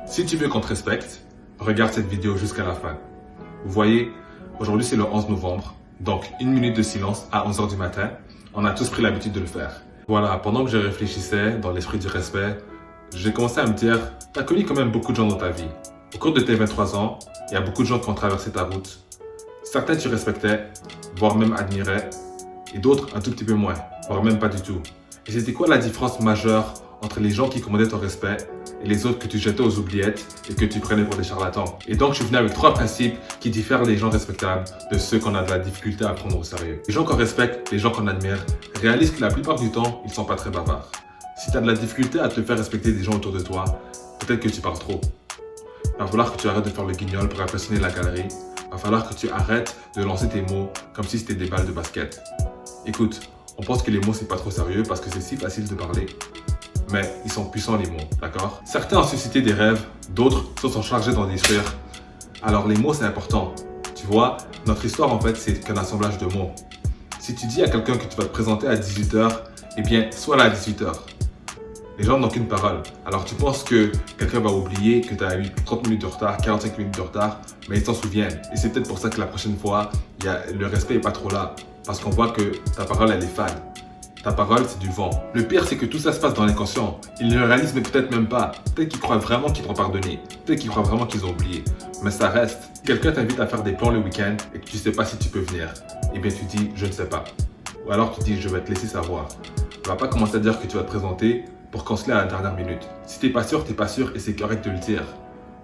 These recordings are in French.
Si tu veux qu'on te respecte, regarde cette vidéo jusqu'à la fin. Vous voyez, aujourd'hui c'est le 11 novembre, donc une minute de silence à 11h du matin. On a tous pris l'habitude de le faire. Voilà, pendant que je réfléchissais dans l'esprit du respect, j'ai commencé à me dire, tu as connu quand même beaucoup de gens dans ta vie. Au cours de tes 23 ans, il y a beaucoup de gens qui ont traversé ta route. Certains tu respectais, voire même admirais, et d'autres un tout petit peu moins, voire même pas du tout. Et c'était quoi la différence majeure entre les gens qui commandaient ton respect et les autres que tu jetais aux oubliettes et que tu prenais pour des charlatans? Et donc je suis venu avec 3 principes qui diffèrent les gens respectables de ceux qu'on a de la difficulté à prendre au sérieux. Les gens qu'on respecte, les gens qu'on admire, réalisent que la plupart du temps, ils sont pas très bavards. Si tu as de la difficulté à te faire respecter des gens autour de toi, peut-être que tu parles trop. Il va falloir que tu arrêtes de faire le guignol pour impressionner la galerie. Il va falloir que tu arrêtes de lancer tes mots comme si c'était des balles de basket. Écoute, on pense que les mots c'est pas trop sérieux parce que c'est si facile de parler. Mais ils sont puissants les mots, d'accord? Certains ont suscité des rêves, d'autres se sont chargés d'en détruire. Alors les mots c'est important. Tu vois, notre histoire en fait c'est qu'un assemblage de mots. Si tu dis à quelqu'un que tu vas te présenter à 18h, eh bien sois là à 18h. Les gens n'ont qu'une parole. Alors tu penses que quelqu'un va oublier que tu as eu 30 minutes de retard, 45 minutes de retard, mais ils s'en souviennent. Et c'est peut-être pour ça que la prochaine fois, le respect n'est pas trop là. Parce qu'on voit que ta parole elle est fade. Ta parole, c'est du vent. Le pire, c'est que tout ça se passe dans l'inconscient. Ils ne le réalisent mais peut-être même pas. Peut-être qu'ils croient vraiment qu'ils t'ont pardonné. Peut-être qu'ils croient vraiment qu'ils ont oublié. Mais ça reste. Quelqu'un t'invite à faire des plans le week-end et que tu ne sais pas si tu peux venir. Eh bien, tu dis, je ne sais pas. Ou alors tu dis, je vais te laisser savoir. Tu ne vas pas commencer à dire que tu vas te présenter pour canceller à la dernière minute. Si t'es pas sûr et c'est correct de le dire.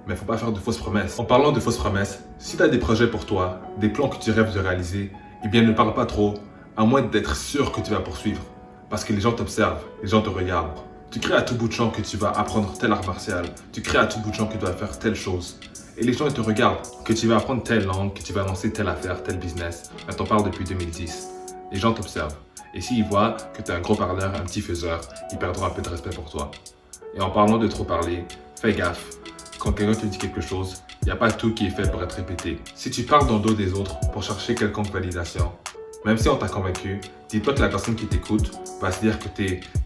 Mais faut pas faire de fausses promesses. En parlant de fausses promesses, si tu as des projets pour toi, des plans que tu rêves de réaliser, eh bien ne parle pas trop, à moins d'être sûr que tu vas poursuivre. Parce que les gens t'observent, les gens te regardent. Tu crées à tout bout de champ que tu vas apprendre tel art martial. Tu crées à tout bout de champ que tu vas faire telle chose. Et les gens ils te regardent, que tu vas apprendre telle langue, que tu vas lancer telle affaire, tel business. Là, t'en parles depuis 2010. Les gens t'observent. Et s'ils voient que tu es un gros parleur, un petit faiseur, ils perdront un peu de respect pour toi. Et en parlant de trop parler, fais gaffe. Quand quelqu'un te dit quelque chose, il n'y a pas tout qui est fait pour être répété. Si tu parles dans le dos des autres pour chercher quelconque validation, même si on t'a convaincu, dis-toi que la personne qui t'écoute va se dire que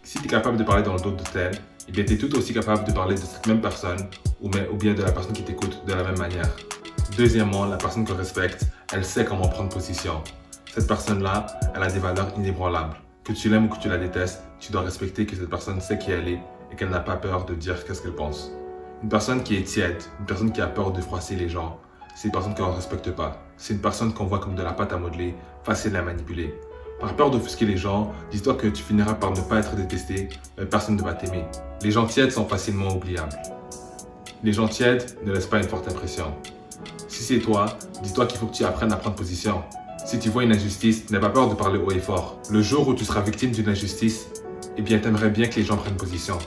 si tu es capable de parler dans le dos de tel, eh bien tu es tout aussi capable de parler de cette même personne ou bien de la personne qui t'écoute de la même manière. Deuxièmement, la personne qu'on respecte, elle sait comment prendre position. Cette personne-là, elle a des valeurs inébranlables. Que tu l'aimes ou que tu la détestes, tu dois respecter que cette personne sait qui elle est et qu'elle n'a pas peur de dire qu'est-ce qu'elle pense. Une personne qui est tiède, une personne qui a peur de froisser les gens, c'est une personne qu'on ne respecte pas. C'est une personne qu'on voit comme de la pâte à modeler, facile à manipuler. Par peur d'offusquer les gens, dis-toi que tu finiras par ne pas être détesté, mais personne ne va t'aimer. Les gens tièdes sont facilement oubliables. Les gens tièdes ne laissent pas une forte impression. Si c'est toi, dis-toi qu'il faut que tu apprennes à prendre position. Si tu vois une injustice, n'aie pas peur de parler haut et fort. Le jour où tu seras victime d'une injustice, eh bien t'aimerais bien que les gens prennent position.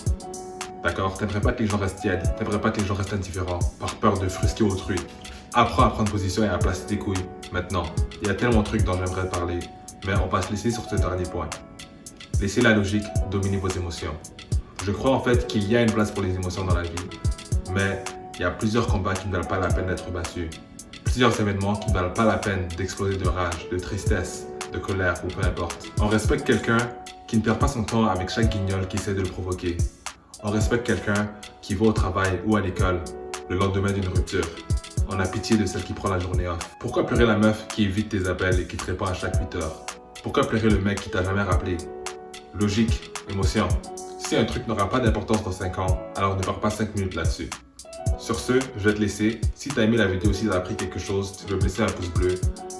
D'accord? T'aimerais pas que les gens restent tièdes, t'aimerais pas que les gens restent indifférents, par peur de frustrer autrui. Apprends à prendre position et à placer tes couilles. Maintenant, il y a tellement de trucs dont j'aimerais parler, mais on va se laisser sur ce dernier point. Laissez la logique dominer vos émotions. Je crois en fait qu'il y a une place pour les émotions dans la vie, mais il y a plusieurs combats qui ne valent pas la peine d'être battus. Plusieurs événements qui ne valent pas la peine d'exploser de rage, de tristesse, de colère ou peu importe. On respecte quelqu'un qui ne perd pas son temps avec chaque guignol qui essaie de le provoquer. On respecte quelqu'un qui va au travail ou à l'école le lendemain d'une rupture. On a pitié de celle qui prend la journée off. Pourquoi pleurer la meuf qui évite tes appels et qui te répond à chaque 8 heures? Pourquoi pleurer le mec qui t'a jamais rappelé? Logique, émotion. Si un truc n'aura pas d'importance dans 5 ans, alors ne pars pas 5 minutes là-dessus. Sur ce, je vais te laisser. Si tu as aimé la vidéo, si tu as appris quelque chose, tu peux me laisser un pouce bleu.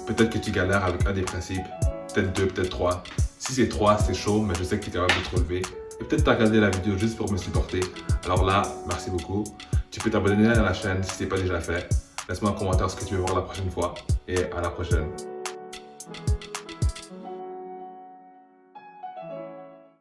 Peut-être que tu galères avec un des principes. Peut-être 2, peut-être 3. Si c'est 3, c'est chaud, mais je sais que tu es capable de te relever. Et peut-être tu as regardé la vidéo juste pour me supporter. Alors là, merci beaucoup. Tu peux t'abonner à la chaîne si ce n'est pas déjà fait. Laisse-moi un commentaire ce que tu veux voir la prochaine fois. Et à la prochaine.